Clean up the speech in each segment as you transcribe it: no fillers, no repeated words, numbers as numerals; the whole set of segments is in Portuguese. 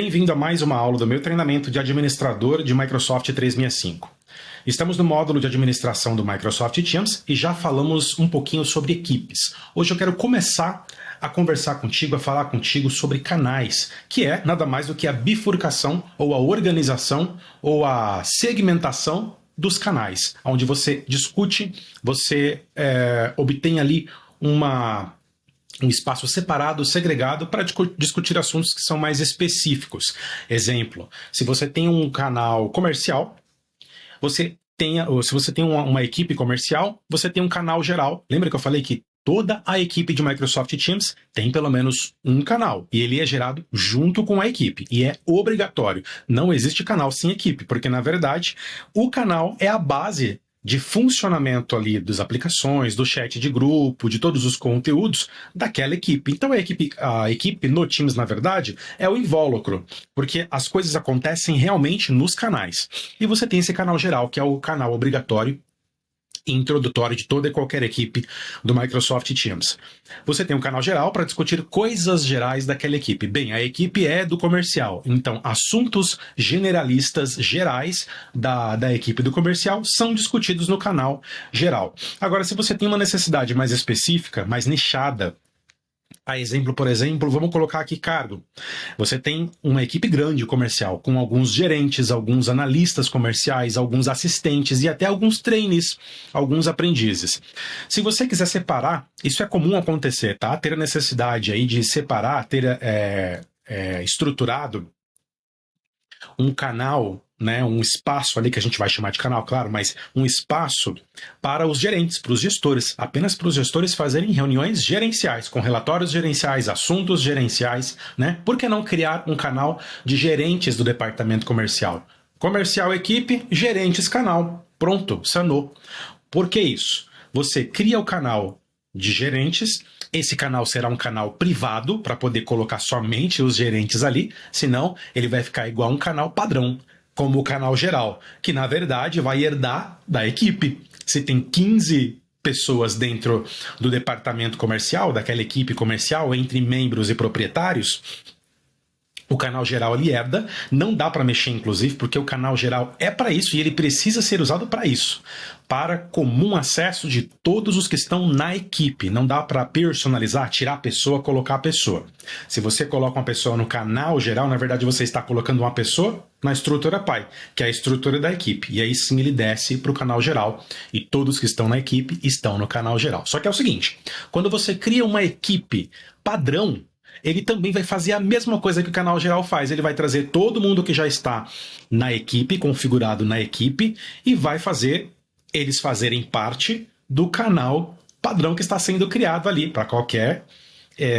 Bem-vindo a mais uma aula do meu treinamento de administrador de Microsoft 365. Estamos no módulo de administração do Microsoft Teams e já falamos um pouquinho sobre equipes. Hoje eu quero começar a conversar contigo, a falar contigo sobre canais, que é nada mais do que a bifurcação ou a organização ou a segmentação dos canais, onde você discute, você obtém ali um espaço separado, segregado, para discutir assuntos que são mais específicos. Exemplo, se você tem um canal comercial, se você tem uma equipe comercial, você tem um canal geral. Lembra que eu falei que toda a equipe de Microsoft Teams tem pelo menos um canal, e ele é gerado junto com a equipe, e é obrigatório. Não existe canal sem equipe, porque na verdade o canal é a base de funcionamento ali das aplicações, do chat de grupo, de todos os conteúdos daquela equipe. Então a equipe no Teams, na verdade, é o invólucro, porque as coisas acontecem realmente nos canais. E você tem esse canal geral, que é o canal obrigatório e introdutório de toda e qualquer equipe do Microsoft Teams. Você tem um canal geral para discutir coisas gerais daquela equipe. Bem, a equipe é do comercial, então assuntos generalistas gerais da equipe do comercial são discutidos no canal geral. Agora, se você tem uma necessidade mais específica, mais nichada, por exemplo, vamos colocar aqui cargo. Você tem uma equipe grande comercial, com alguns gerentes, alguns analistas comerciais, alguns assistentes e até alguns trainees, alguns aprendizes. Se você quiser separar, isso é comum acontecer, tá? Ter a necessidade aí de separar, ter estruturado um canal, né, um espaço ali que a gente vai chamar de canal, claro, mas um espaço para os gerentes, para os gestores, apenas para os gestores fazerem reuniões gerenciais, com relatórios gerenciais, assuntos gerenciais, né? Por que não criar um canal de gerentes do departamento comercial? Comercial equipe, gerentes canal. Pronto, sanou. Por que isso? Você cria o canal de gerentes, esse canal será um canal privado para poder colocar somente os gerentes ali, senão ele vai ficar igual um canal padrão, como o canal geral, que na verdade vai herdar da equipe. Se tem 15 pessoas dentro do departamento comercial, daquela equipe comercial, entre membros e proprietários, o canal geral ele herda, não dá para mexer inclusive, porque o canal geral é para isso e ele precisa ser usado para isso, para comum acesso de todos os que estão na equipe. Não dá para personalizar, tirar a pessoa, colocar a pessoa. Se você coloca uma pessoa no canal geral, na verdade você está colocando uma pessoa na estrutura pai, que é a estrutura da equipe, e aí sim ele desce para o canal geral e todos que estão na equipe estão no canal geral. Só que é o seguinte, quando você cria uma equipe padrão, ele também vai fazer a mesma coisa que o canal geral faz. Ele vai trazer todo mundo que já está na equipe, configurado na equipe, e vai fazer eles fazerem parte do canal padrão que está sendo criado ali para qualquer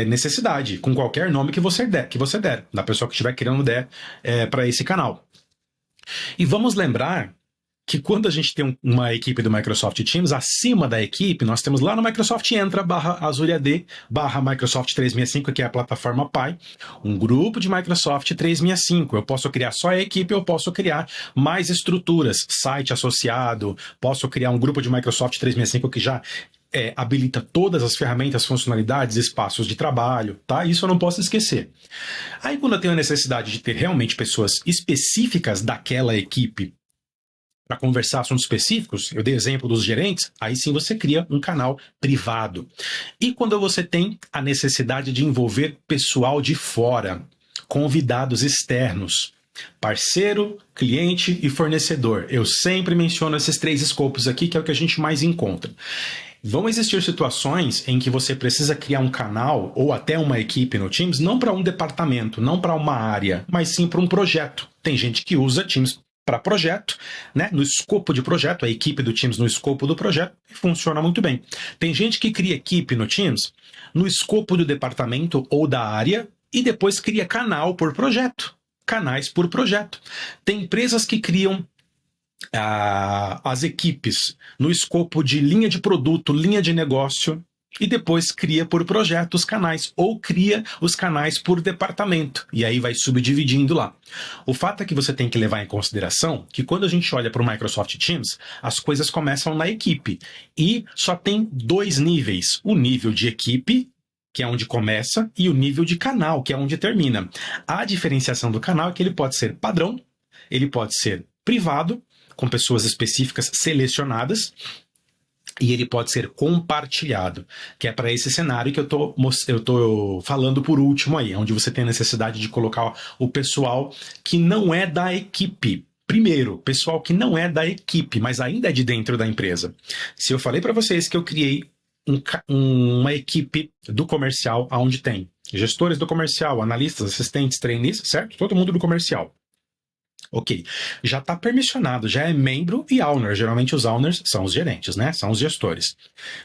necessidade, com qualquer nome que você der, da pessoa que estiver querendo der para esse canal. E vamos lembrar que quando a gente tem uma equipe do Microsoft Teams, acima da equipe, nós temos lá no Microsoft Entra, /Azure AD, /Microsoft 365, que é a plataforma Pi, um grupo de Microsoft 365. Eu posso criar só a equipe, eu posso criar mais estruturas, site associado, posso criar um grupo de Microsoft 365 que já habilita todas as ferramentas, funcionalidades, espaços de trabalho, tá? Isso eu não posso esquecer. Aí quando eu tenho a necessidade de ter realmente pessoas específicas daquela equipe para conversar assuntos específicos, eu dei exemplo dos gerentes, aí sim você cria um canal privado. E quando você tem a necessidade de envolver pessoal de fora, convidados externos, parceiro, cliente e fornecedor. Eu sempre menciono esses 3 escopos aqui, que é o que a gente mais encontra. Vão existir situações em que você precisa criar um canal ou até uma equipe no Teams, não para um departamento, não para uma área, mas sim para um projeto. Tem gente que usa Teams para projeto, né? No escopo de projeto, a equipe do Teams no escopo do projeto, e funciona muito bem. Tem gente que cria equipe no Teams no escopo do departamento ou da área e depois cria canal por projeto, canais por projeto. Tem empresas que criam as equipes no escopo de linha de produto, linha de negócio, e depois cria por projeto os canais, ou cria os canais por departamento, e aí vai subdividindo lá. O fato é que você tem que levar em consideração que quando a gente olha para o Microsoft Teams, as coisas começam na equipe, e só tem 2 níveis, o nível de equipe que é onde começa, e o nível de canal, que é onde termina. A diferenciação do canal é que ele pode ser padrão, ele pode ser privado, com pessoas específicas selecionadas, e ele pode ser compartilhado, que é para esse cenário que eu tô falando por último aí, onde você tem a necessidade de colocar o pessoal que não é da equipe. Primeiro, pessoal que não é da equipe, mas ainda é de dentro da empresa. Se eu falei para vocês que eu criei uma equipe do comercial, onde tem gestores do comercial, analistas, assistentes, trainees, certo? Todo mundo do comercial. Ok, já está permissionado, já é membro e owner. Geralmente os owners são os gerentes, né? São os gestores.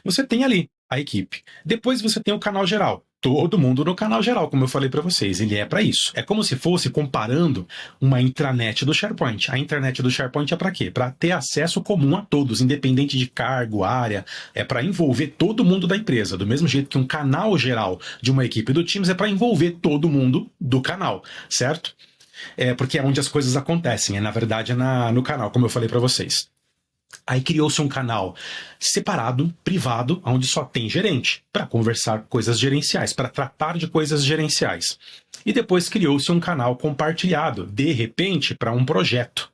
Você tem ali a equipe. Depois você tem o canal geral. Todo mundo no canal geral, como eu falei para vocês, ele é para isso. É como se fosse comparando uma intranet do SharePoint. A intranet do SharePoint é para quê? Para ter acesso comum a todos, independente de cargo, área. É para envolver todo mundo da empresa. Do mesmo jeito que um canal geral de uma equipe do Teams é para envolver todo mundo do canal, certo? Porque é onde as coisas acontecem, na verdade no canal, como eu falei para vocês. Aí criou-se um canal separado, privado, onde só tem gerente, para conversar coisas gerenciais, para tratar de coisas gerenciais. E depois criou-se um canal compartilhado, de repente, para um projeto.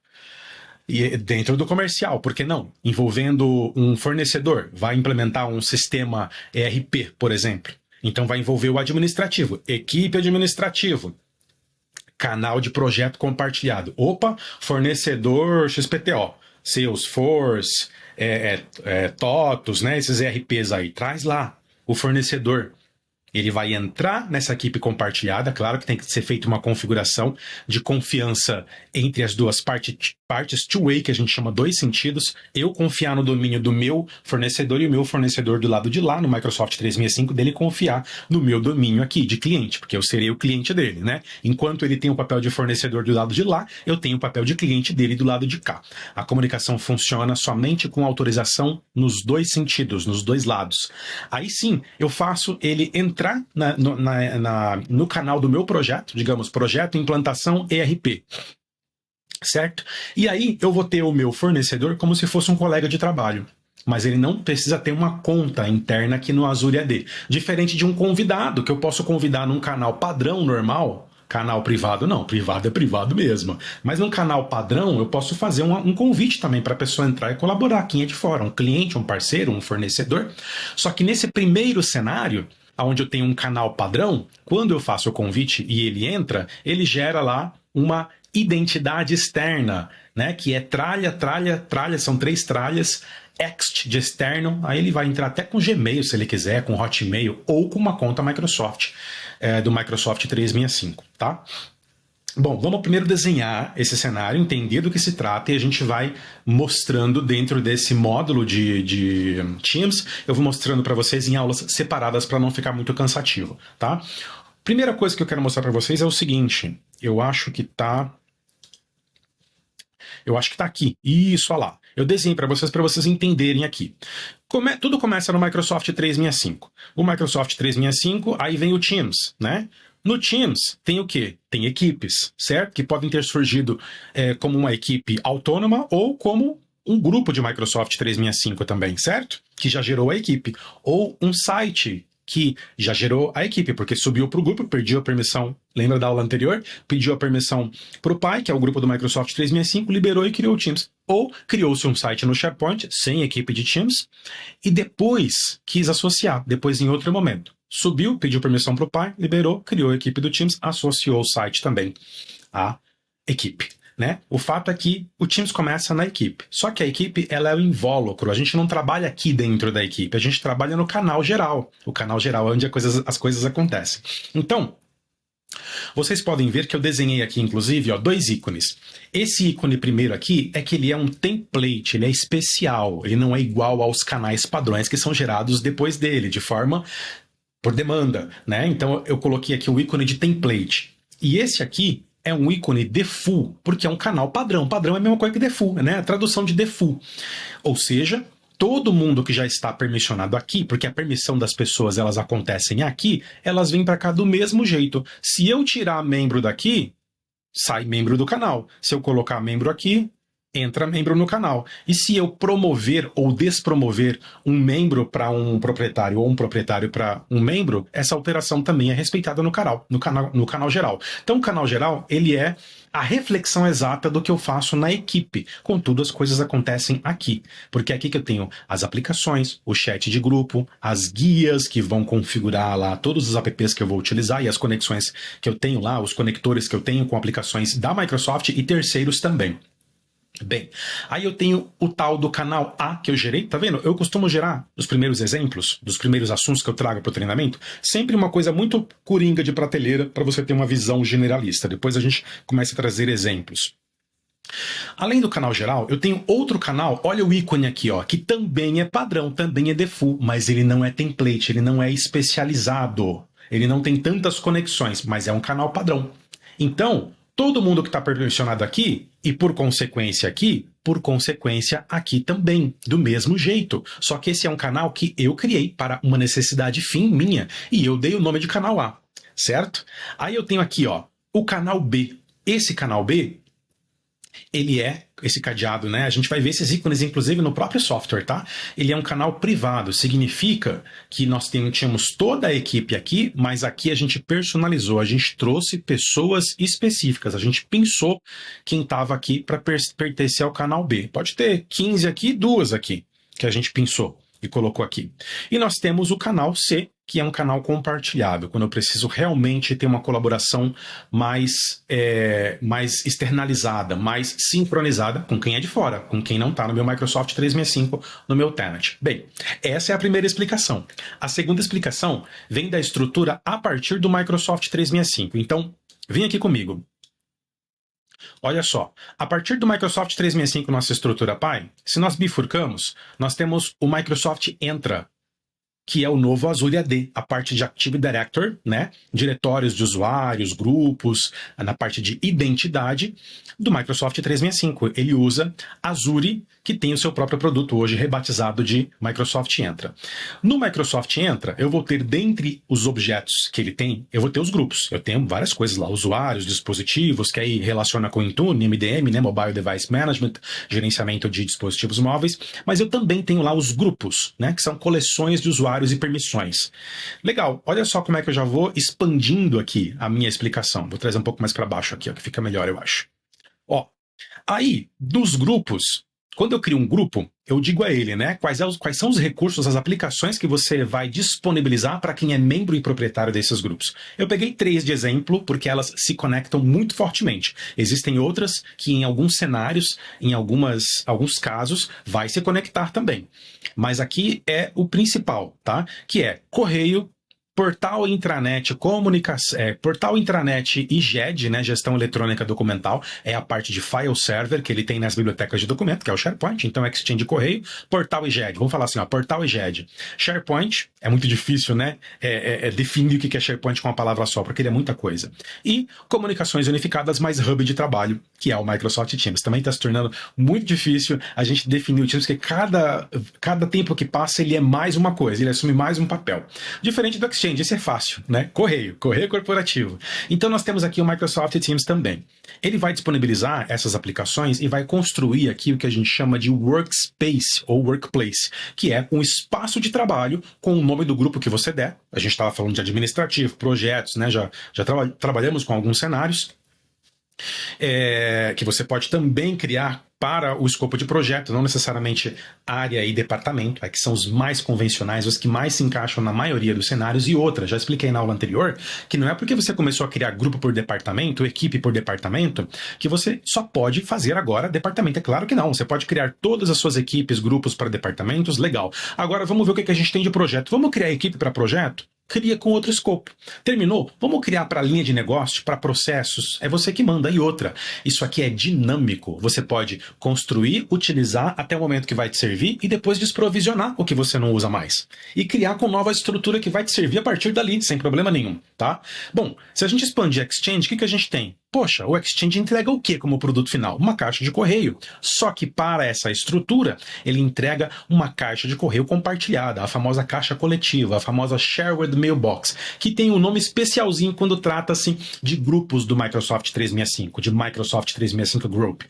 E dentro do comercial, por que não? Envolvendo um fornecedor, vai implementar um sistema ERP, por exemplo. Então vai envolver o administrativo, equipe administrativo, canal de projeto compartilhado. Opa, fornecedor XPTO, Salesforce, TOTOS, né? Esses ERPs aí. Traz lá o fornecedor. Ele vai entrar nessa equipe compartilhada, claro que tem que ser feita uma configuração de confiança entre as duas partes two-way, que a gente chama dois sentidos, eu confiar no domínio do meu fornecedor e o meu fornecedor do lado de lá, no Microsoft 365, dele confiar no meu domínio aqui, de cliente, porque eu serei o cliente dele, né? Enquanto ele tem o papel de fornecedor do lado de lá, eu tenho o papel de cliente dele do lado de cá. A comunicação funciona somente com autorização nos dois sentidos, nos dois lados. Aí sim, eu faço ele entrar no canal do meu projeto, digamos, projeto implantação ERP, certo? E aí eu vou ter o meu fornecedor como se fosse um colega de trabalho, mas ele não precisa ter uma conta interna aqui no Azure AD, diferente de um convidado, que eu posso convidar num canal padrão normal. Canal privado não, privado é privado mesmo. Mas num canal padrão eu posso fazer um convite também para a pessoa entrar e colaborar, quem é de fora, um cliente, um parceiro, um fornecedor. Só que nesse primeiro cenário, onde eu tenho um canal padrão, quando eu faço o convite e ele entra, ele gera lá uma identidade externa, né? Que é tralha, são 3 tralhas, ext de externo, aí ele vai entrar até com Gmail, se ele quiser, com Hotmail, ou com uma conta Microsoft, do Microsoft 365, tá? Bom, vamos primeiro desenhar esse cenário, entender do que se trata e a gente vai mostrando dentro desse módulo de Teams, eu vou mostrando para vocês em aulas separadas para não ficar muito cansativo, tá? Primeira coisa que eu quero mostrar para vocês é o seguinte, eu acho que tá aqui, isso, olha lá. Eu desenhei para vocês entenderem aqui. Tudo começa no Microsoft 365. O Microsoft 365, aí vem o Teams, né? No Teams tem o quê? Tem equipes, certo? Que podem ter surgido como uma equipe autônoma ou como um grupo de Microsoft 365 também, certo? Que já gerou a equipe. Ou um site que já gerou a equipe, porque subiu para o grupo, pediu a permissão, lembra da aula anterior? Pediu a permissão para o pai, que é o grupo do Microsoft 365, liberou e criou o Teams. Ou criou-se um site no SharePoint, sem equipe de Teams, e depois quis associar, depois em outro momento. Subiu, pediu permissão para o pai, liberou, criou a equipe do Teams, associou o site também à equipe. Né? O fato é que o Teams começa na equipe. Só que a equipe ela é o invólucro. A gente não trabalha aqui dentro da equipe. A gente trabalha no canal geral. O canal geral é onde as coisas acontecem. Então, vocês podem ver que eu desenhei aqui, inclusive, 2 ícones. Esse ícone primeiro aqui é que ele é um template, ele é especial. Ele não é igual aos canais padrões que são gerados depois dele, de forma por demanda. Né? Então, eu coloquei aqui o ícone de template. E esse aqui é um ícone default, porque é um canal padrão. Padrão é a mesma coisa que default, né? A tradução de default. Ou seja, todo mundo que já está permissionado aqui, porque a permissão das pessoas elas acontecem aqui, elas vêm para cá do mesmo jeito. Se eu tirar membro daqui, sai membro do canal. Se eu colocar membro aqui, entra membro no canal. E se eu promover ou despromover um membro para um proprietário ou um proprietário para um membro, essa alteração também é respeitada no canal geral. Então, o canal geral, ele é a reflexão exata do que eu faço na equipe. Contudo, as coisas acontecem aqui, porque é aqui que eu tenho as aplicações, o chat de grupo, as guias que vão configurar lá todos os apps que eu vou utilizar e as conexões que eu tenho lá, os conectores que eu tenho com aplicações da Microsoft e terceiros também. Bem, aí eu tenho o tal do canal A que eu gerei, tá vendo? Eu costumo gerar os primeiros exemplos, dos primeiros assuntos que eu trago para o treinamento, sempre uma coisa muito coringa de prateleira para você ter uma visão generalista. Depois a gente começa a trazer exemplos. Além do canal geral, eu tenho outro canal, olha o ícone aqui, ó, que também é padrão, também é default, mas ele não é template, ele não é especializado, ele não tem tantas conexões, mas é um canal padrão. Então, todo mundo que está permissionado aqui, e por consequência aqui também, do mesmo jeito. Só que esse é um canal que eu criei para uma necessidade fim minha, e eu dei o nome de canal A, certo? Aí eu tenho aqui, ó, o canal B. Esse canal B, ele é esse cadeado, né? A gente vai ver esses ícones, inclusive, no próprio software, tá? Ele é um canal privado, significa que nós tínhamos toda a equipe aqui, mas aqui a gente personalizou, a gente trouxe pessoas específicas, a gente pensou quem estava aqui para pertencer ao canal B. Pode ter 15 aqui, 2 aqui, que a gente pensou e colocou aqui. E nós temos o canal C, que é um canal compartilhável, quando eu preciso realmente ter uma colaboração mais externalizada, mais sincronizada com quem é de fora, com quem não está no meu Microsoft 365, no meu tenant. Bem, essa é a primeira explicação. A segunda explicação vem da estrutura a partir do Microsoft 365. Então, vem aqui comigo. Olha só, a partir do Microsoft 365, nossa estrutura pai, se nós bifurcamos, nós temos o Microsoft Entra, que é o novo Azure AD, a parte de Active Directory, né? Diretórios de usuários, grupos, na parte de identidade do Microsoft 365. Ele usa Azure, que tem o seu próprio produto hoje rebatizado de Microsoft Entra. No Microsoft Entra, eu vou ter, dentre os objetos que ele tem, eu vou ter os grupos. Eu tenho várias coisas lá, usuários, dispositivos, que aí relaciona com Intune, MDM, né? Mobile Device Management, gerenciamento de dispositivos móveis, mas eu também tenho lá os grupos, né? Que são coleções de usuários e permissões. Legal, olha só como é que eu já vou expandindo aqui a minha explicação. Vou trazer um pouco mais para baixo aqui, ó, que fica melhor, eu acho. Ó, aí, dos grupos, quando eu crio um grupo, eu digo a ele, né, quais são os recursos, as aplicações que você vai disponibilizar para quem é membro e proprietário desses grupos. Eu peguei 3 de exemplo, porque elas se conectam muito fortemente. Existem outras que em alguns cenários, em alguns casos, vai se conectar também. Mas aqui é o principal, tá? Que é correio, portal intranet, portal intranet e GED, né, gestão eletrônica documental, é a parte de file server que ele tem nas bibliotecas de documento, que é o SharePoint, então Exchange de correio, portal e GED. Vamos falar assim, ó, portal e GED. SharePoint, é muito difícil, né, definir o que é SharePoint com uma palavra só, porque ele é muita coisa. E comunicações unificadas mais hub de trabalho, que é o Microsoft Teams. Também está se tornando muito difícil a gente definir o Teams, porque cada tempo que passa ele é mais uma coisa, ele assume mais um papel. Diferente do Exchange, esse é fácil, né? Correio corporativo. Então nós temos aqui o Microsoft Teams também. Ele vai disponibilizar essas aplicações e vai construir aqui o que a gente chama de workspace ou workplace, que é um espaço de trabalho com o nome do grupo que você der. A gente estava falando de administrativo, projetos, né? Já trabalhamos com alguns cenários. Que você pode também criar para o escopo de projeto, não necessariamente área e departamento, que são os mais convencionais, os que mais se encaixam na maioria dos cenários. E outra, já expliquei na aula anterior, que não é porque você começou a criar grupo por departamento, equipe por departamento, que você só pode fazer agora departamento. É claro que não, você pode criar todas as suas equipes, grupos para departamentos, legal. Agora vamos ver o que a gente tem de projeto. Vamos criar equipe para projeto? Cria com outro escopo. Terminou? Vamos criar para linha de negócio, para processos. É você que manda. E outra, isso aqui é dinâmico. Você pode construir, utilizar até o momento que vai te servir e depois desprovisionar o que você não usa mais. E criar com nova estrutura que vai te servir a partir dali, sem problema nenhum, tá? Bom, se a gente expandir Exchange, o que a gente tem? Poxa, o Exchange entrega o que como produto final? Uma caixa de correio. Só que para essa estrutura, ele entrega uma caixa de correio compartilhada, a famosa caixa coletiva, a famosa Shared Mailbox, que tem um nome especialzinho quando trata-se de grupos do Microsoft 365, de Microsoft 365 Group.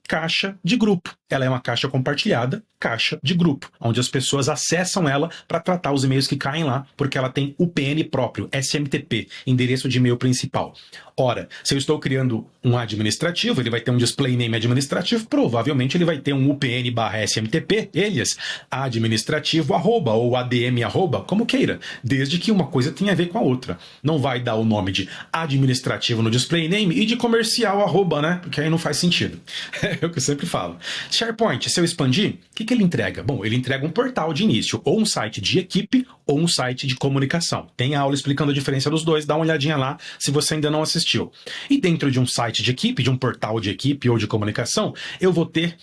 caixa de grupo. Ela é uma caixa compartilhada, caixa de grupo, onde as pessoas acessam ela para tratar os e-mails que caem lá, porque ela tem UPN próprio, SMTP, endereço de e-mail principal. Ora, se eu estou criando um administrativo, ele vai ter um display name administrativo, provavelmente ele vai ter um UPN/SMTP, alias administrativo arroba ou ADM arroba, como queira, desde que uma coisa tenha a ver com a outra. Não vai dar o nome de administrativo no display name e de comercial arroba, né? Porque aí não faz sentido. É o que eu sempre falo. SharePoint, se eu expandir, o que ele entrega? Bom, ele entrega um portal de início, ou um site de equipe, ou um site de comunicação. Tem aula explicando a diferença dos dois, dá uma olhadinha lá se você ainda não assistiu. E dentro de um site de equipe, de um portal de equipe ou de comunicação, eu vou ter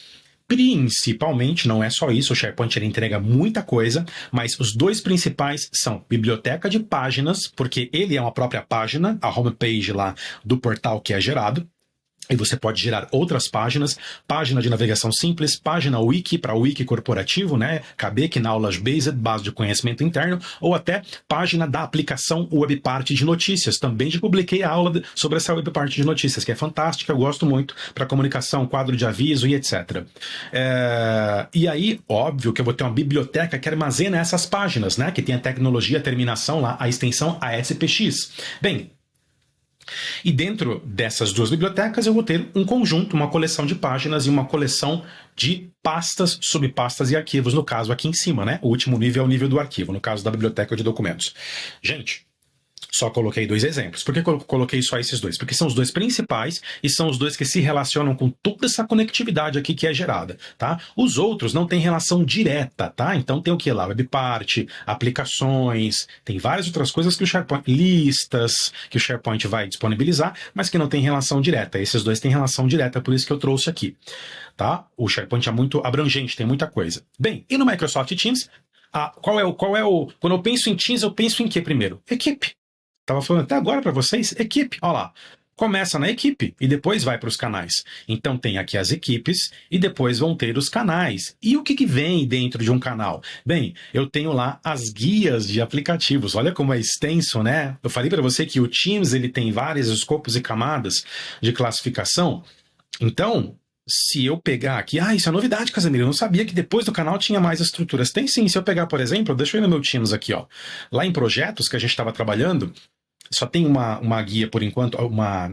principalmente, não é só isso, o SharePoint ele entrega muita coisa, mas os dois principais são biblioteca de páginas, porque ele é uma própria página, a homepage lá do portal que é gerado, e você pode gerar outras páginas, página de navegação simples, página wiki para wiki corporativo, né? KBIC, Knowledge Based, base de conhecimento interno, ou até página da aplicação WebPart de notícias. Também já publiquei a aula sobre essa WebPart de notícias, que é fantástica, eu gosto muito para comunicação, quadro de aviso e etc. E aí, óbvio que eu vou ter uma biblioteca que armazena essas páginas, né? Que tem a tecnologia, a terminação lá, a extensão ASPX. Bem, e dentro dessas duas bibliotecas eu vou ter um conjunto, uma coleção de páginas e uma coleção de pastas, subpastas e arquivos, no caso aqui em cima, né? O último nível é o nível do arquivo, no caso da biblioteca de documentos. Gente, só coloquei 2 exemplos. Por que eu coloquei só esses 2? Porque são os 2 principais e são os 2 que se relacionam com toda essa conectividade aqui que é gerada, tá? Os outros não têm relação direta, tá? Então tem o que lá? WebPart, aplicações, tem várias outras coisas que o SharePoint, listas que o SharePoint vai disponibilizar, mas que não tem relação direta. Esses 2 têm relação direta, por isso que eu trouxe aqui, tá? O SharePoint é muito abrangente, tem muita coisa. Bem, e no Microsoft Teams, quando eu penso em Teams, eu penso em quê primeiro? Equipe. Estava falando até agora para vocês, equipe, olha lá. Começa na equipe e depois vai para os canais. Então tem aqui as equipes e depois vão ter os canais. E o que vem dentro de um canal? Bem, eu tenho lá as guias de aplicativos. Olha como é extenso, né? Eu falei para você que o Teams ele tem vários escopos e camadas de classificação. Então, se eu pegar aqui... isso é novidade, Casemiro. Eu não sabia que depois do canal tinha mais estruturas. Tem sim. Se eu pegar, por exemplo, deixa eu ir no meu Teams aqui, ó. Lá em projetos que a gente estava trabalhando, só tem uma guia por enquanto,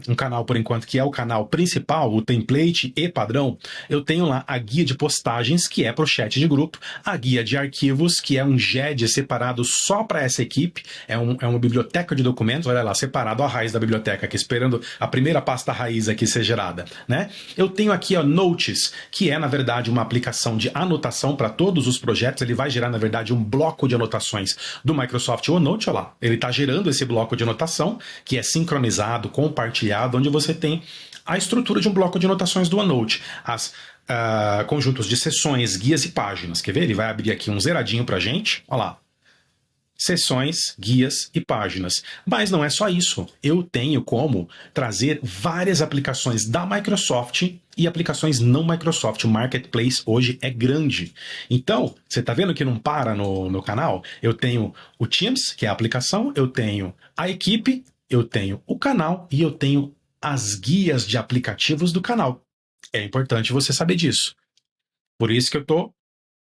um canal por enquanto, que é o canal principal, o template e padrão. Eu tenho lá a guia de postagens, que é para o chat de grupo, a guia de arquivos, que é um GED separado só para essa equipe, é uma biblioteca de documentos, olha lá, separado a raiz da biblioteca, aqui esperando a primeira pasta raiz aqui ser gerada, né? Eu tenho aqui, ó, Notes, que é, na verdade, uma aplicação de anotação para todos os projetos, ele vai gerar, na verdade, um bloco de anotações do Microsoft OneNote, olha lá, ele está gerando esse bloco de anotação, que é sincronizado, compartilhado, onde você tem a estrutura de um bloco de anotações do OneNote, as conjuntos de sessões, guias e páginas. Quer ver? Ele vai abrir aqui um zeradinho para a gente. Olha lá. Sessões, guias e páginas. Mas não é só isso. Eu tenho como trazer várias aplicações da Microsoft e aplicações não Microsoft. O Marketplace hoje é grande. Então, você está vendo que não para no canal? Eu tenho o Teams, que é a aplicação, eu tenho a equipe, eu tenho o canal e eu tenho as guias de aplicativos do canal. É importante você saber disso. Por isso que eu estou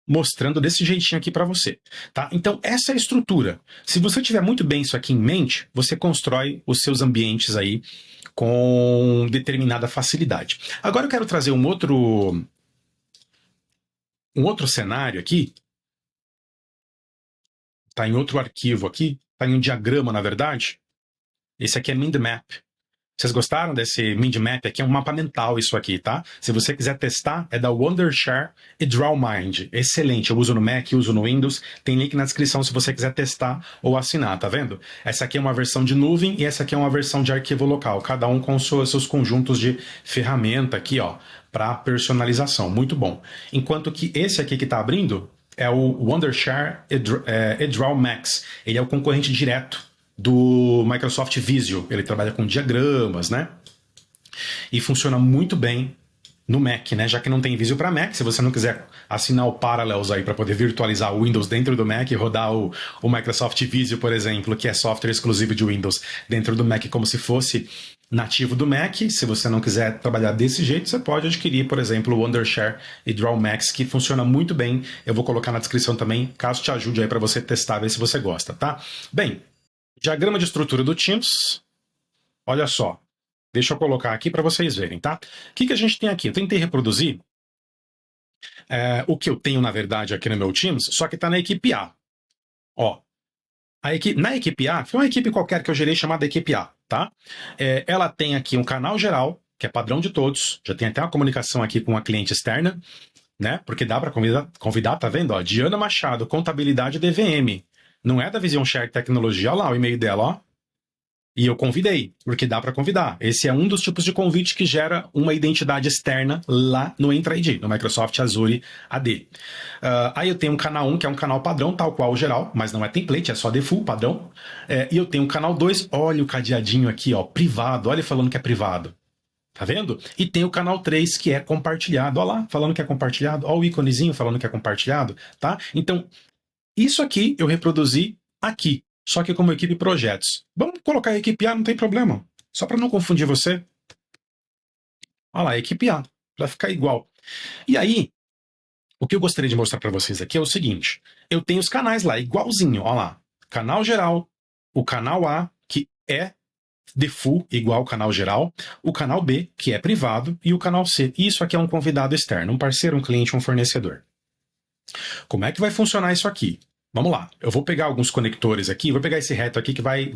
mostrando desse jeitinho aqui para você, tá? Então, essa é a estrutura. Se você tiver muito bem isso aqui em mente, você constrói os seus ambientes aí com determinada facilidade. Agora eu quero trazer um outro cenário aqui. Tá em outro arquivo aqui, tá em um diagrama, na verdade. Esse aqui é MindMap. Vocês gostaram desse MindMap aqui? É um mapa mental isso aqui, tá? Se você quiser testar, é da Wondershare e DrawMind. Excelente, eu uso no Mac, uso no Windows. Tem link na descrição se você quiser testar ou assinar, tá vendo? Essa aqui é uma versão de nuvem e essa aqui é uma versão de arquivo local. Cada um com seus conjuntos de ferramenta aqui, ó, para personalização. Muito bom. Enquanto que esse aqui que está abrindo é o Wondershare eDraw Max. Ele é o concorrente direto do Microsoft Visio. Ele trabalha com diagramas, né? E funciona muito bem no Mac, né? Já que não tem Visio para Mac, se você não quiser assinar o Parallels aí para poder virtualizar o Windows dentro do Mac e rodar o Microsoft Visio, por exemplo, que é software exclusivo de Windows dentro do Mac, como se fosse nativo do Mac. Se você não quiser trabalhar desse jeito, você pode adquirir, por exemplo, o Wondershare e Drawmax, que funciona muito bem. Eu vou colocar na descrição também, caso te ajude aí para você testar, ver se você gosta, tá? Bem, diagrama de estrutura do Teams. Olha só. Deixa eu colocar aqui para vocês verem, tá? O que a gente tem aqui? Eu tentei reproduzir o que eu tenho, na verdade, aqui no meu Teams, só que está na equipe A. Ó, na equipe A, foi uma equipe qualquer que eu gerei chamada equipe A, tá? Ela tem aqui um canal geral, que é padrão de todos, já tem até uma comunicação aqui com a cliente externa, né? Porque dá para convidar, tá vendo? Ó, Diana Machado, contabilidade DVM. Não é da Vision Share Tecnologia, olha lá o e-mail dela, ó. E eu convidei, porque dá para convidar. Esse é um dos tipos de convite que gera uma identidade externa lá no Entra ID, no Microsoft Azure AD. Aí eu tenho um canal 1, que é um canal padrão, tal qual o geral, mas não é template, é só default, padrão. E eu tenho o canal 2, olha o cadeadinho aqui, ó, privado, olha falando que é privado. Tá vendo? E tem o canal 3, que é compartilhado. Olha lá, falando que é compartilhado. Olha o íconezinho falando que é compartilhado, tá? Então, isso aqui eu reproduzi aqui, só que como equipe projetos. Vamos colocar a equipe A, não tem problema. Só para não confundir você. Olha lá, equipe A, para ficar igual. E aí, o que eu gostaria de mostrar para vocês aqui é o seguinte. Eu tenho os canais lá, igualzinho, olha lá. Canal geral, o canal A, que é default, igual ao canal geral, o canal B, que é privado, e o canal C. Isso aqui é um convidado externo, um parceiro, um cliente, um fornecedor. Como é que vai funcionar isso aqui? Vamos lá, eu vou pegar alguns conectores aqui, vou pegar esse reto aqui que vai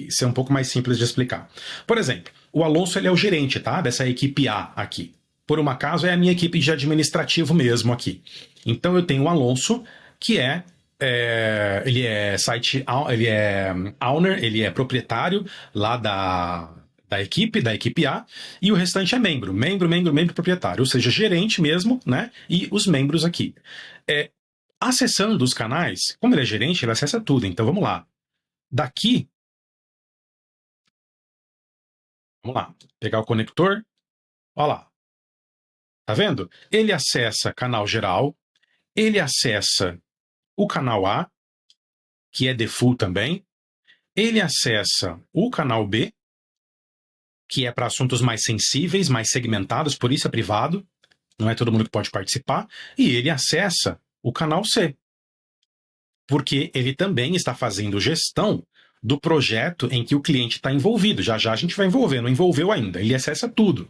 ser um pouco mais simples de explicar. Por exemplo, o Alonso ele é o gerente, tá? Dessa equipe A aqui. Por um acaso é a minha equipe de administrativo mesmo aqui. Então eu tenho o Alonso, que ele é ele é owner, ele é proprietário lá da equipe A, e o restante é membro proprietário, ou seja, gerente mesmo, né? E os membros aqui. Acessando os canais, como ele é gerente, ele acessa tudo. Então vamos lá. Daqui, vamos lá, pegar o conector, olha lá. Tá vendo? Ele acessa canal geral, ele acessa o canal A, que é default também, ele acessa o canal B, que é para assuntos mais sensíveis, mais segmentados, por isso é privado, não é todo mundo que pode participar, e ele acessa o canal C, porque ele também está fazendo gestão do projeto em que o cliente está envolvido. Já já a gente vai envolver, não envolveu ainda, ele acessa tudo.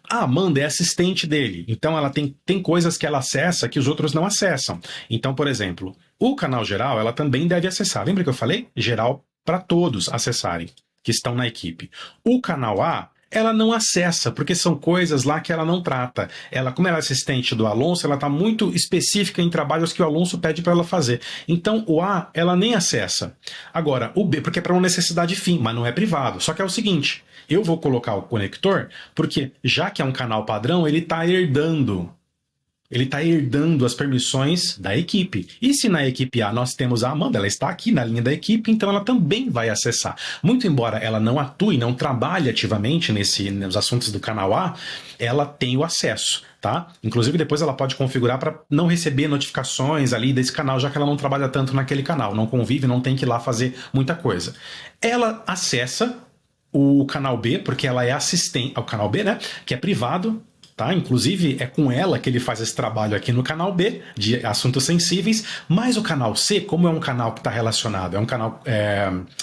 A Amanda é assistente dele, então ela tem coisas que ela acessa que os outros não acessam. Então, por exemplo, o canal geral ela também deve acessar. Lembra que eu falei? Geral para todos acessarem, que estão na equipe. O canal A, ela não acessa, porque são coisas lá que ela não trata. Ela, como ela é assistente do Alonso, ela está muito específica em trabalhos que o Alonso pede para ela fazer. Então, o A, ela nem acessa. Agora, o B, porque é para uma necessidade fim, mas não é privado. Só que é o seguinte, eu vou colocar o conector, porque já que é um canal padrão, ele está herdando. Ele está herdando as permissões da equipe. E se na equipe A nós temos a Amanda, ela está aqui na linha da equipe, então ela também vai acessar. Muito embora ela não atue, não trabalhe ativamente nos assuntos do canal A, ela tem o acesso, tá? Inclusive depois ela pode configurar para não receber notificações ali desse canal, já que ela não trabalha tanto naquele canal, não convive, não tem que ir lá fazer muita coisa. Ela acessa o canal B, porque ela é assistente ao canal B, né? Que é privado. Tá? Inclusive, é com ela que ele faz esse trabalho aqui no canal B, de assuntos sensíveis, mas o canal C, como é um canal que está relacionado, é um canal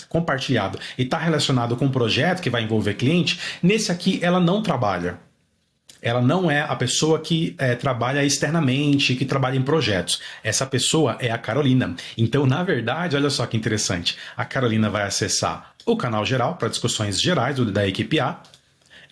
compartilhado e está relacionado com um projeto que vai envolver cliente, nesse aqui ela não trabalha. Ela não é a pessoa que trabalha externamente, que trabalha em projetos. Essa pessoa é a Carolina. Então, na verdade, olha só que interessante. A Carolina vai acessar o canal geral para discussões gerais da equipe A.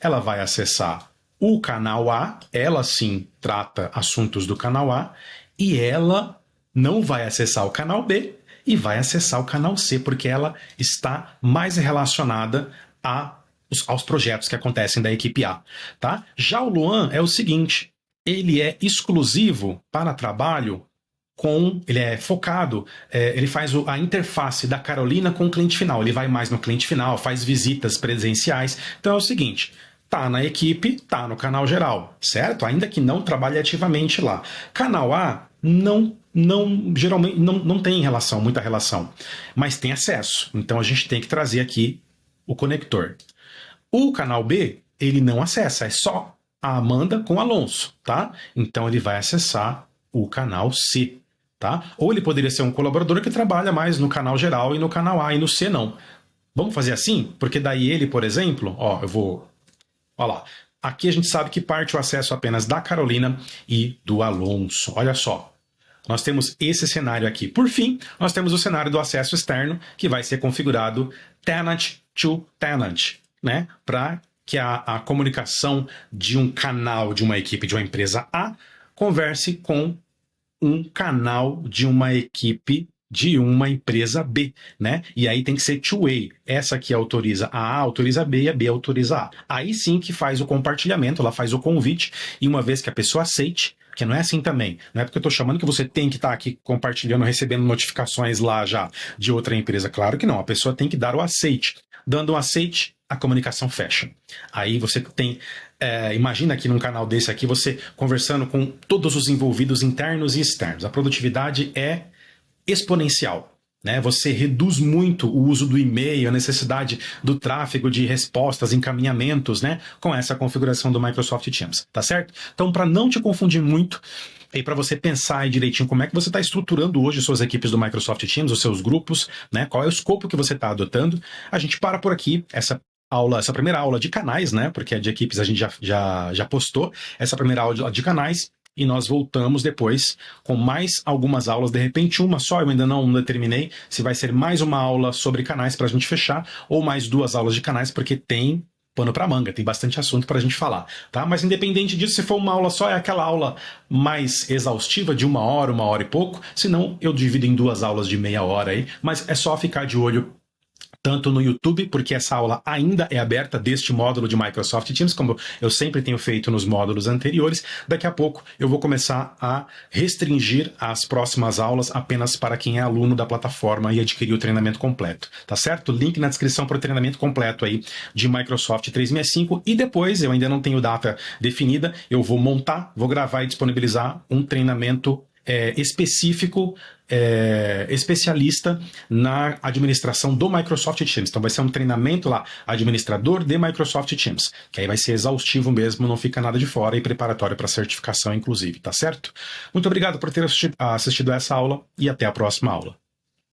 Ela vai acessar o canal A, ela sim trata assuntos do canal A, e ela não vai acessar o canal B e vai acessar o canal C, porque ela está mais relacionada aos projetos que acontecem da equipe A. Tá? Já o Luan é o seguinte, ele é exclusivo para trabalho ele é focado, ele faz a interface da Carolina com o cliente final, ele vai mais no cliente final, faz visitas presenciais. Então é o seguinte, tá na equipe, tá no canal geral, certo? Ainda que não trabalhe ativamente lá. Canal A geralmente não tem muita relação, mas tem acesso. Então a gente tem que trazer aqui o conector. O canal B, ele não acessa, é só a Amanda com o Alonso, tá? Então ele vai acessar o canal C, tá? Ou ele poderia ser um colaborador que trabalha mais no canal geral e no canal A e no C não. Vamos fazer assim? Porque daí ele, por exemplo, ó, eu vou... Olha lá. Aqui a gente sabe que parte o acesso apenas da Carolina e do Alonso. Olha só. Nós temos esse cenário aqui. Por fim, nós temos o cenário do acesso externo, que vai ser configurado tenant to tenant, né? Para que a comunicação de um canal de uma equipe de uma empresa A converse com um canal de uma equipe de uma empresa B, né? E aí tem que ser two-way. Essa aqui autoriza a autoriza a B e a B autoriza a. Aí sim que faz o compartilhamento, ela faz o convite, e uma vez que a pessoa aceite, que não é assim também, não é porque eu estou chamando que você tem que estar aqui compartilhando, recebendo notificações lá já de outra empresa. Claro que não, a pessoa tem que dar o aceite. Dando o aceite, a comunicação fecha. Aí você tem... imagina aqui num canal desse aqui, você conversando com todos os envolvidos internos e externos. A produtividade é exponencial, né? Você reduz muito o uso do e-mail, a necessidade do tráfego de respostas, encaminhamentos, né? Com essa configuração do Microsoft Teams, tá certo? Então, para não te confundir muito, e para você pensar aí direitinho como é que você está estruturando hoje suas equipes do Microsoft Teams, os seus grupos, né? Qual é o escopo que você está adotando, a gente para por aqui, essa primeira aula de canais, né? Porque a de equipes a gente já postou, essa primeira aula de canais, e nós voltamos depois com mais algumas aulas, de repente uma só, eu ainda não determinei se vai ser mais uma aula sobre canais para a gente fechar, ou mais 2 aulas de canais, porque tem pano para manga, tem bastante assunto para a gente falar, tá? Mas independente disso, se for uma aula só, é aquela aula mais exaustiva de 1 hora e pouco, senão eu divido em 2 aulas de meia hora aí, mas é só ficar de olho tanto no YouTube, porque essa aula ainda é aberta deste módulo de Microsoft Teams, como eu sempre tenho feito nos módulos anteriores. Daqui a pouco eu vou começar a restringir as próximas aulas apenas para quem é aluno da plataforma e adquirir o treinamento completo, tá certo? Link na descrição para o treinamento completo aí de Microsoft 365, e depois, eu ainda não tenho data definida, eu vou montar, vou gravar e disponibilizar um treinamento específico, especialista na administração do Microsoft Teams. Então vai ser um treinamento lá, administrador de Microsoft Teams, que aí vai ser exaustivo mesmo, não fica nada de fora, e preparatório para certificação inclusive, tá certo? Muito obrigado por ter assistido essa aula e até a próxima aula.